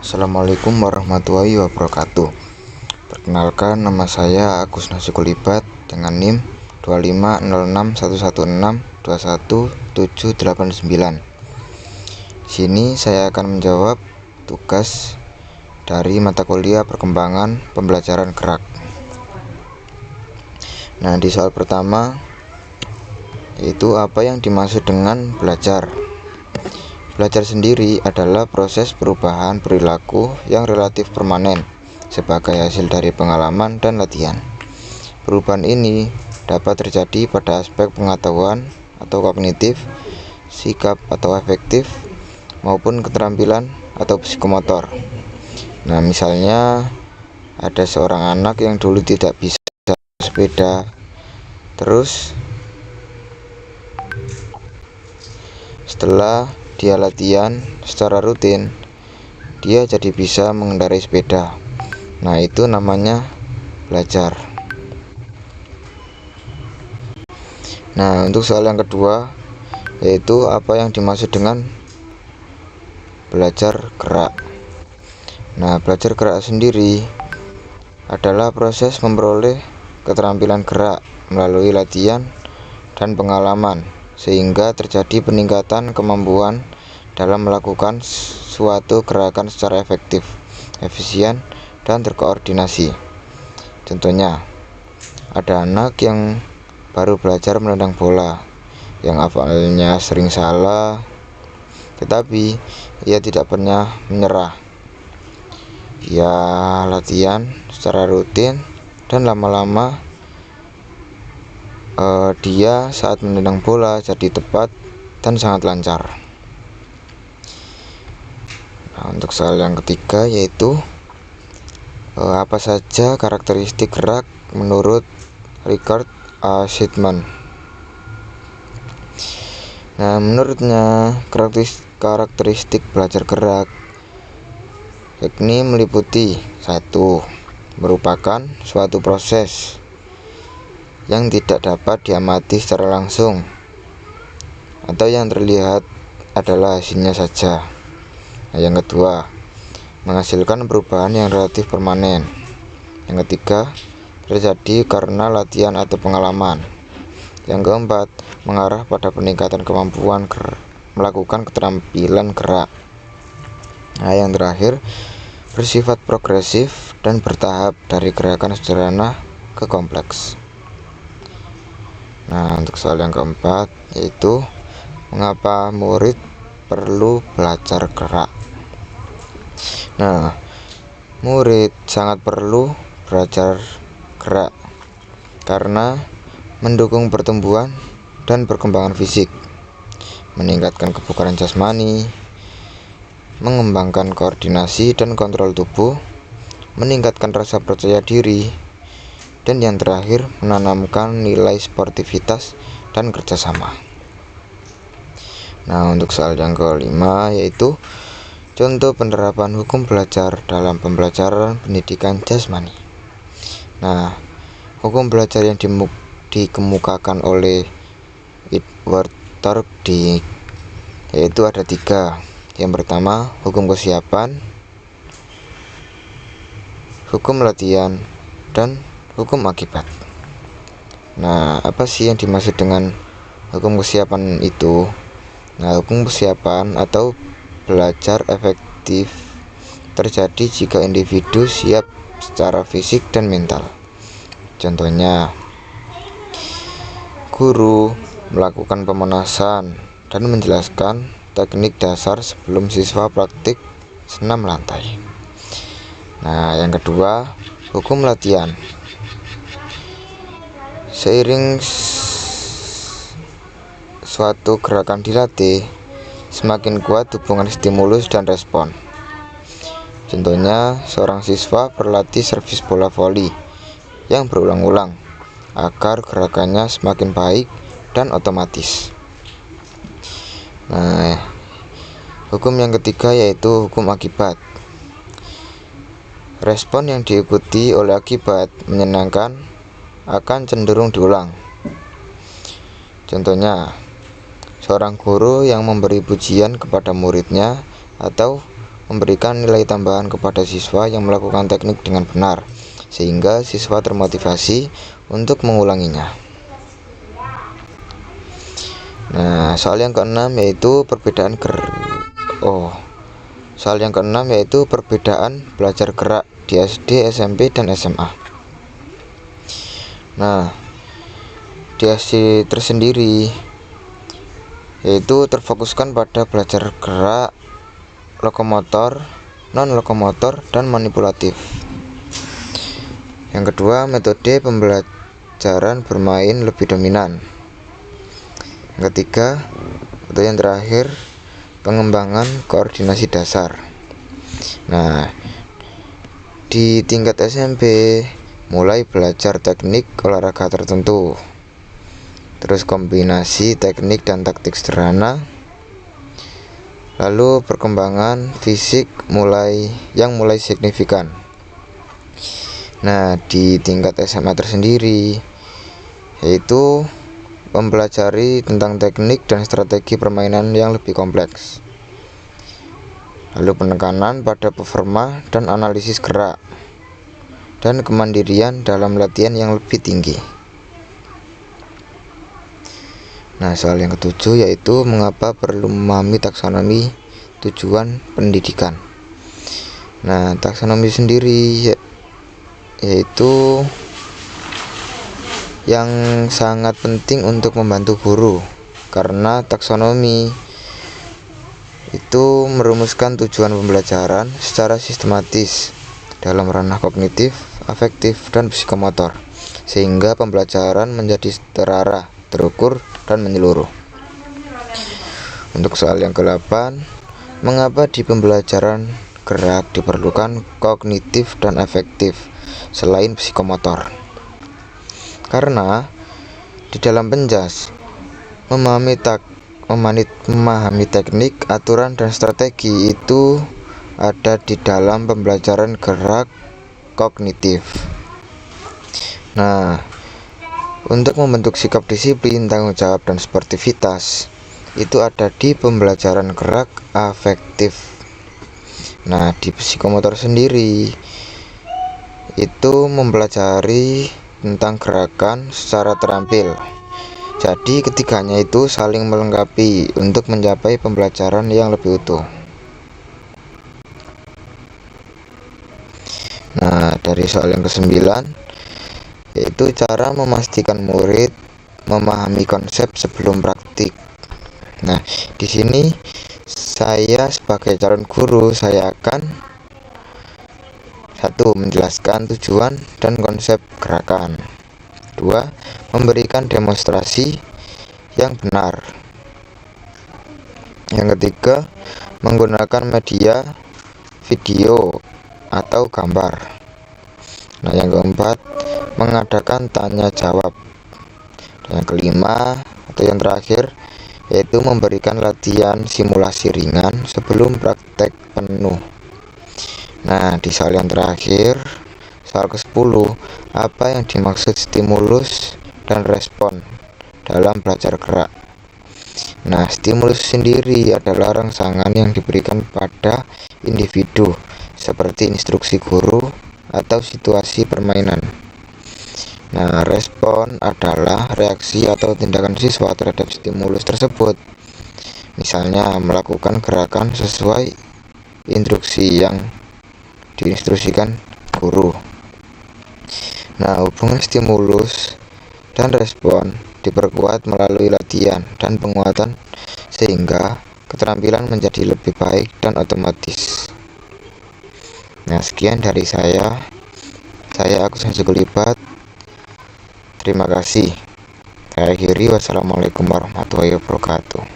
Assalamualaikum warahmatullahi wabarakatuh. Perkenalkan, nama saya Agus Nasikulibat dengan NIM 2506116217789. Sini saya akan menjawab tugas dari mata kuliah perkembangan pembelajaran gerak. Nah, di soal pertama yaitu apa yang dimaksud dengan belajar. Belajar sendiri adalah proses perubahan perilaku yang relatif permanen sebagai hasil dari pengalaman dan latihan. Perubahan ini dapat terjadi pada aspek pengetahuan atau kognitif, sikap atau afektif, maupun keterampilan atau psikomotor. Nah, misalnya ada seorang anak yang dulu tidak bisa sepeda, terus setelah dia latihan secara rutin, dia jadi bisa mengendarai sepeda. Nah, itu namanya belajar. Nah, untuk soal yang kedua yaitu apa yang dimaksud dengan belajar gerak. Nah, belajar gerak sendiri adalah proses memperoleh keterampilan gerak melalui latihan dan pengalaman, sehingga terjadi peningkatan kemampuan dalam melakukan suatu gerakan secara efektif, efisien, dan terkoordinasi. Contohnya, ada anak yang baru belajar menendang bola, yang awalnya sering salah, tetapi ia tidak pernah menyerah. Ia latihan secara rutin dan lama-lama dia saat menendang bola jadi tepat dan sangat lancar. Nah, untuk soal yang ketiga yaitu apa saja karakteristik gerak menurut Richard A. Shipman. Nah, menurutnya karakteristik belajar gerak yakni meliputi 1. Merupakan suatu proses yang tidak dapat diamati secara langsung atau yang terlihat adalah hasilnya saja. Nah, yang kedua, menghasilkan perubahan yang relatif permanen. Yang ketiga, terjadi karena latihan atau pengalaman. Yang keempat, mengarah pada peningkatan kemampuan melakukan keterampilan gerak. Nah, yang terakhir, bersifat progresif dan bertahap dari gerakan sederhana ke kompleks. Nah, untuk soal yang keempat yaitu mengapa murid perlu belajar gerak. Nah, murid sangat perlu belajar gerak karena mendukung pertumbuhan dan perkembangan fisik, meningkatkan kebugaran jasmani, mengembangkan koordinasi dan kontrol tubuh, meningkatkan rasa percaya diri, dan yang terakhir menanamkan nilai sportivitas dan kerjasama. Nah, untuk soal yang kelima yaitu contoh penerapan hukum belajar dalam pembelajaran pendidikan jasmani. Nah, hukum belajar yang dikemukakan oleh Edward Torndijk yaitu ada 3. Yang pertama, hukum kesiapan, hukum latihan, dan hukum akibat. Nah, apa sih yang dimaksud dengan hukum kesiapan itu? Nah, hukum kesiapan atau belajar efektif terjadi jika individu siap secara fisik dan mental. Contohnya, guru melakukan pemanasan dan menjelaskan teknik dasar sebelum siswa praktik senam lantai. Nah, yang kedua, hukum latihan. Seiring suatu gerakan dilatih, semakin kuat hubungan stimulus dan respon. Contohnya, seorang siswa berlatih servis bola voli yang berulang-ulang agar gerakannya semakin baik dan otomatis. Nah, hukum yang ketiga yaitu hukum akibat. Respon yang diikuti oleh akibat menyenangkan akan cenderung diulang. Contohnya, seorang guru yang memberi pujian kepada muridnya atau memberikan nilai tambahan kepada siswa yang melakukan teknik dengan benar, sehingga siswa termotivasi untuk mengulanginya. Nah, soal yang keenam yaitu perbedaan belajar gerak di SD, SMP, dan SMA. Nah, di SD tersendiri yaitu terfokuskan pada belajar gerak lokomotor, non-lokomotor, dan manipulatif. Yang kedua, metode pembelajaran bermain lebih dominan. Yang ketiga, atau yang terakhir, pengembangan koordinasi dasar. Nah, di tingkat SMP mulai belajar teknik olahraga tertentu, terus kombinasi teknik dan taktik sederhana, lalu perkembangan fisik mulai signifikan. Nah, di tingkat SMA tersendiri yaitu mempelajari tentang teknik dan strategi permainan yang lebih kompleks, lalu penekanan pada performa dan analisis gerak, dan kemandirian dalam latihan yang lebih tinggi. Nah, soal yang ketujuh yaitu mengapa perlu memahami taksonomi tujuan pendidikan. Nah, taksonomi sendiri yaitu yang sangat penting untuk membantu guru, karena taksonomi itu merumuskan tujuan pembelajaran secara sistematis dalam ranah kognitif, afektif, dan psikomotor, sehingga pembelajaran menjadi terarah, terukur, dan menyeluruh. Untuk soal yang ke-8, mengapa di pembelajaran gerak diperlukan kognitif dan afektif selain psikomotor? Karena di dalam penjas, memahami teknik, aturan, dan strategi itu ada di dalam pembelajaran gerak kognitif. Nah, untuk membentuk sikap disiplin, tanggung jawab, dan sportivitas itu ada di pembelajaran gerak afektif. Nah, di psikomotor sendiri itu mempelajari tentang gerakan secara terampil. Jadi ketiganya itu saling melengkapi untuk mencapai pembelajaran yang lebih utuh. Nah, dari soal yang ke-9 yaitu cara memastikan murid memahami konsep sebelum praktik. Nah, di sini saya sebagai calon guru, saya akan 1. Menjelaskan tujuan dan konsep gerakan. 2. Memberikan demonstrasi yang benar. Yang ketiga, menggunakan media video atau gambar. Nah, yang keempat, mengadakan tanya jawab. Dan yang kelima atau yang terakhir yaitu memberikan latihan simulasi ringan sebelum praktek penuh. Nah, di soal yang terakhir, soal ke-10, apa yang dimaksud stimulus dan respon dalam belajar gerak? Nah, stimulus sendiri adalah rangsangan yang diberikan pada individu seperti instruksi guru atau situasi permainan. Nah, respon adalah reaksi atau tindakan siswa terhadap stimulus tersebut. Misalnya, melakukan gerakan sesuai instruksi yang diinstruksikan guru. Nah, hubungan stimulus dan respon diperkuat melalui latihan dan penguatan sehingga keterampilan menjadi lebih baik dan otomatis. Nah, sekian dari saya Agus Kulibat. Terima kasih. Saya akhiri, wassalamualaikum warahmatullahi wabarakatuh.